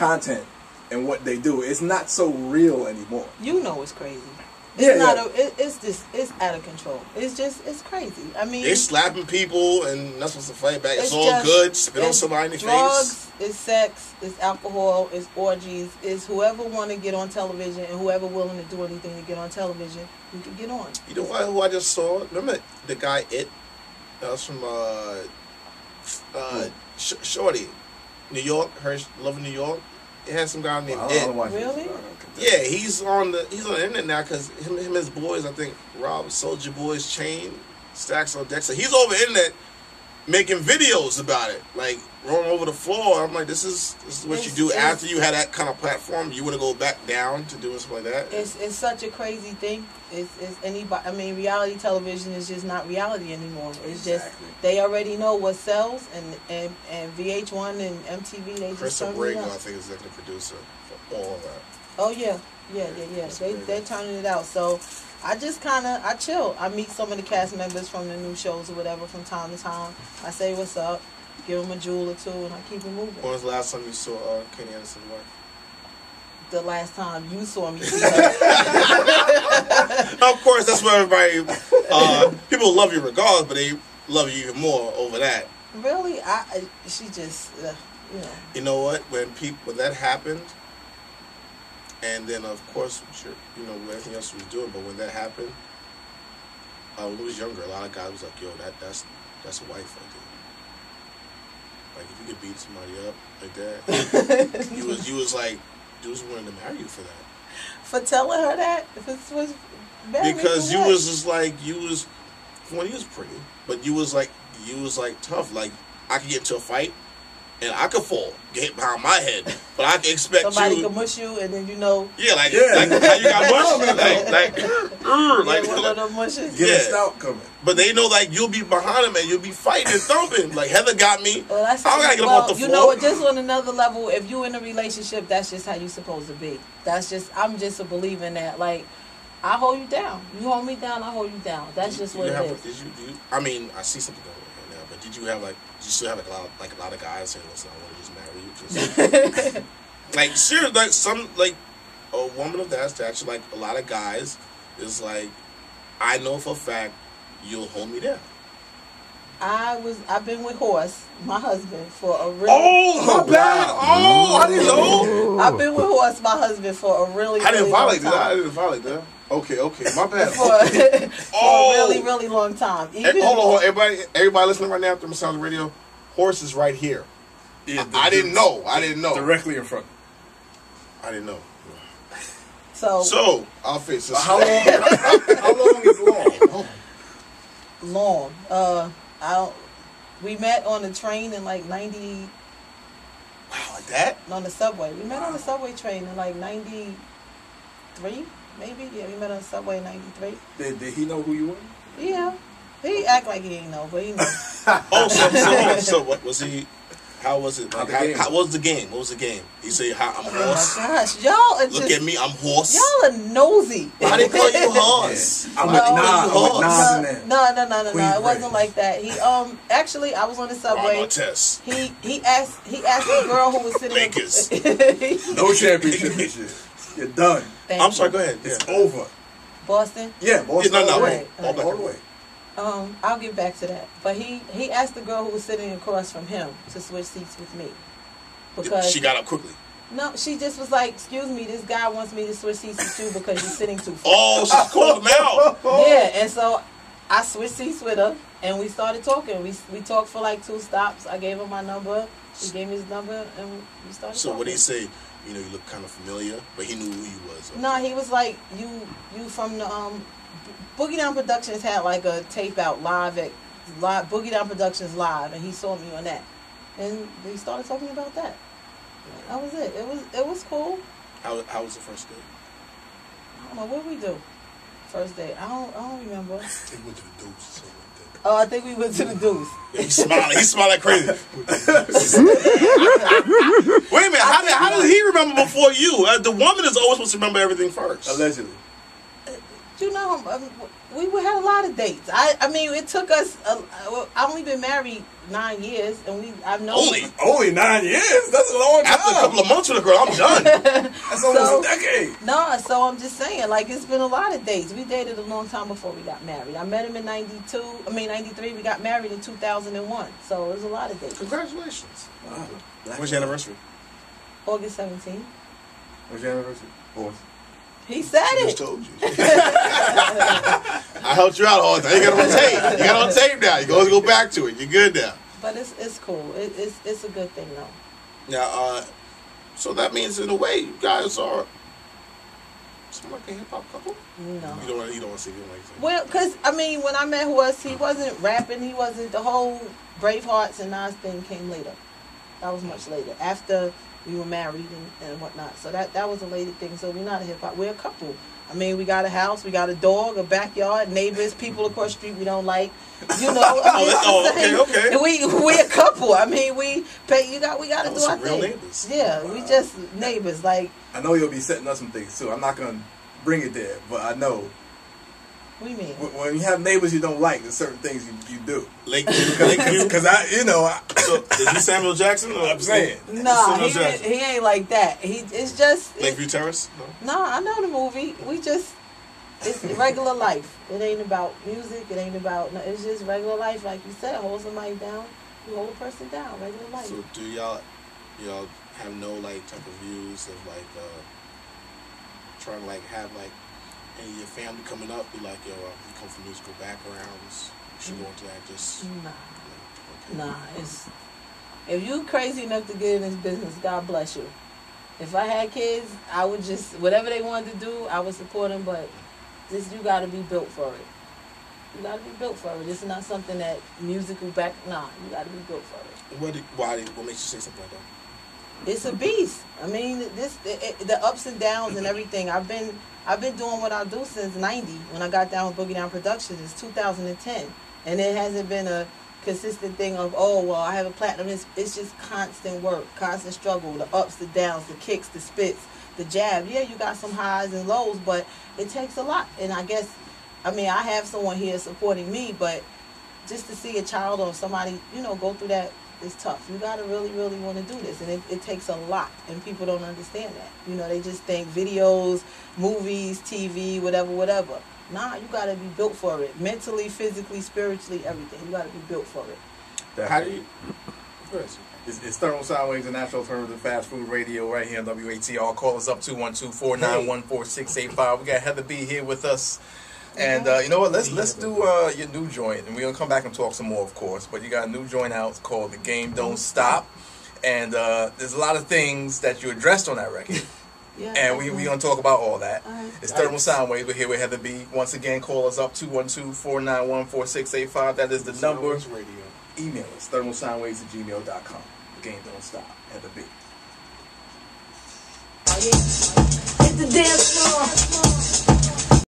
content and what they do. It's not so real anymore. You know it's crazy. It's out of control. It's crazy. I mean, they're slapping people and not supposed to fight back. It's all good. Spit on somebody in the face. It's sex. It's alcohol. It's orgies. It's whoever want to get on television and whoever willing to do anything to get on television, you can get on. You know who I just saw? Remember the guy That was from Shorty, New York. Love in New York. It had some guy named Really? Yeah, he's on the internet now because him and his boys, I think, Rob Soldier Boy's Chain, Stacks on Deck. So he's over the internet making videos about it, like rolling over the floor. I'm like, this is what you do after you had that kind of platform. You want to go back down to doing something like that? It's such a crazy thing. It's anybody. I mean, reality television is just not reality anymore. It's just they already know what sells, and VH1 and MTV. They Chris just Abrego, I think, is executive producer for all of that. Oh yeah. They're turning it out. So I just I chill. I meet some of the cast members from the new shows or whatever from time to time. I say what's up, give them a jewel or two, and I keep it moving. When was the last time you saw Kenny Anderson's wife? The last time you saw me see her. Of course, that's where everybody, people love you regardless, but they love you even more over that. Really? She just, you know. You know what? When that happened, and then of course, everything else we was doing, but when that happened, when we was younger, a lot of guys was like, yo, that's a wife right there. Like, if you could beat somebody up like that, you was like, dudes wanted to marry you for that. For telling her that? If it was because you was just like, you was pretty, but you was like tough. Like, I could get into a fight, and I could fall, get hit behind my head, but I can expect somebody could mush you, and then like how you got mushed, like one of them mushes, get a stout coming. But they know, like, you'll be behind them and you'll be fighting and thumping. Like, Heather got me. Well, I gotta get up off the floor. You know what? Just on another level, if you in a relationship, that's just how you supposed to be. I'm just a believer in that. Like, I hold you down. You hold me down, I hold you down. That's just what it is. I mean, I see something going on now, but did you still have a lot of guys saying, listen, I want to just marry you? Like, seriously, like a woman of that stature, like a lot of guys, is like, I know for a fact you'll hold me down. I've been with Horse, my husband, for a really. Oh, my bad. Oh, I didn't know. I've been with Horse, my husband, for a really. I didn't violate that. Okay, my bad. for a really, really long time. Hold on, everybody listening right now through Sound Radio, Horse is right here. Yeah, I didn't know. Directly in front. I didn't know. So I'll fix this. How long is long? Long. We met on the train in like 90. Wow, like that? On the subway. We met on the subway train in like 93, maybe. Yeah, we met on the subway in 93. Did he know who you were? Yeah. He act like he didn't know, but he knew. So what was he? How was it? Like, how was the game? What was the game? He said, I'm horse. Oh my gosh, y'all are Look at me, I'm horse. Y'all are nosy. Why they call you horse? I'm with No. It wasn't like that. He actually, I was on the subway. He asked the girl who was sitting. Lakers. No championship this year. You're done. I'm sorry. Go ahead. It's over. Boston. Yeah, Boston. No. All the way. I'll get back to that. But he asked the girl who was sitting across from him to switch seats with me. Because she got up quickly. No, she just was like, excuse me, this guy wants me to switch seats with you because you're sitting too far. Oh, she called him out. Yeah, and so I switched seats with her, and we started talking. We talked for like 2 stops. I gave him my number. He gave me his number, and we started talking. What did he say? You look kind of familiar, but he knew who you was. Okay. No, he was like, you from the Boogie Down Productions had like a tape out live Boogie Down Productions live, and he saw me on that, and we started talking about that. That was it. It was cool. How was the first date? I don't know, what did we do? First date, I don't remember. I think we went to the Deuce or something like that. Oh, I think we went to the Deuce. Yeah, he smiled like crazy. Wait a minute, how did he remember before you? The woman is always supposed to remember everything first. Allegedly. you know, we had a lot of dates. I mean, it took us. I've only been married 9 years, and I've known only 9 years. That's a long time. After a couple of months with a girl, I'm done. That's almost a decade. No, so I'm just saying, like, it's been a lot of dates. We dated a long time before we got married. I met him in 93. We got married in 2001. So it was a lot of dates. Congratulations. Wow. When's your anniversary? August 17th. When's your anniversary? He said I it. just told you. I helped you out all the time. You got it on tape. You got it on tape now. You can always go back to it. You're good now. But it's cool. It's a good thing, though. Now, so that means in a way you guys are something like a hip hop couple. No. You don't want to see him like that. Well, because I mean, when I met Horse, he wasn't rapping. He wasn't. The whole Bravehearts and Nas thing came later. That was much later, after we were married and whatnot. So that was a later thing. So we're not a hip hop. We're a couple. I mean, we got a house, we got a dog, a backyard, neighbors, people across the street we don't like. You know, I mean, okay. We a couple. I mean, we got to do our real thing. Neighbors. Yeah, we just neighbors. Like, I know you'll be setting up some things too. I'm not gonna bring it there, but I know. What do you mean? When you have neighbors you don't like, there's certain things you do. Lakeview. Because So is he Samuel Jackson? Or I'm saying. No, he ain't like that. It's just Lakeview Terrace. No, I know the movie. It's regular life. It ain't about music. It ain't about. No, it's just regular life, like you said. Hold somebody down. You hold a person down. Regular life. So do y'all have no like type of views of like trying to like have like any of your family coming up be like, yo, we come from musical backgrounds, you should go into that? Just Nah. It's if you crazy enough to get in this business, God bless you. If I had kids, I would just whatever they wanted to do, I would support them. But you got to be built for it. You got to be built for it. This is not something that musical back. Nah, you got to be built for it. What makes you say something like that? It's a beast. I mean, the ups and downs and everything. I've been doing what I do since '90 when I got down with Boogie Down Productions. It's 2010, and it hasn't been a consistent thing of I have a platinum. It's just constant work, constant struggle, the ups, the downs, the kicks, the spits, the jab. Yeah, you got some highs and lows, but it takes a lot. And I guess, I have someone here supporting me, but just to see a child or somebody, go through that is tough. You got to really, really want to do this, and it takes a lot, and people don't understand that. They just think videos, movies, TV, whatever. Nah, you got to be built for it. Mentally, physically, spiritually, everything. You got to be built for it. How do you... It's Thermal Soundwaves and Natural Alternative Fast Food Radio right here on WATR. Call us up 212-491-4685. We got Heather B here with us. And you know what? Let's do your new joint. And we're going to come back and talk some more, of course. But you got a new joint out called The Game Don't Stop. And there's a lot of things that you addressed on that record. Yeah, and we're going to talk about all that. Right. It's Thermal Soundwaves. We're here with Heather B. Once again, call us up 212-491-4685. That is the number. Email us, thermalsoundwaves@gmail.com. The Game Don't Stop. Heather B. Hit the dance floor.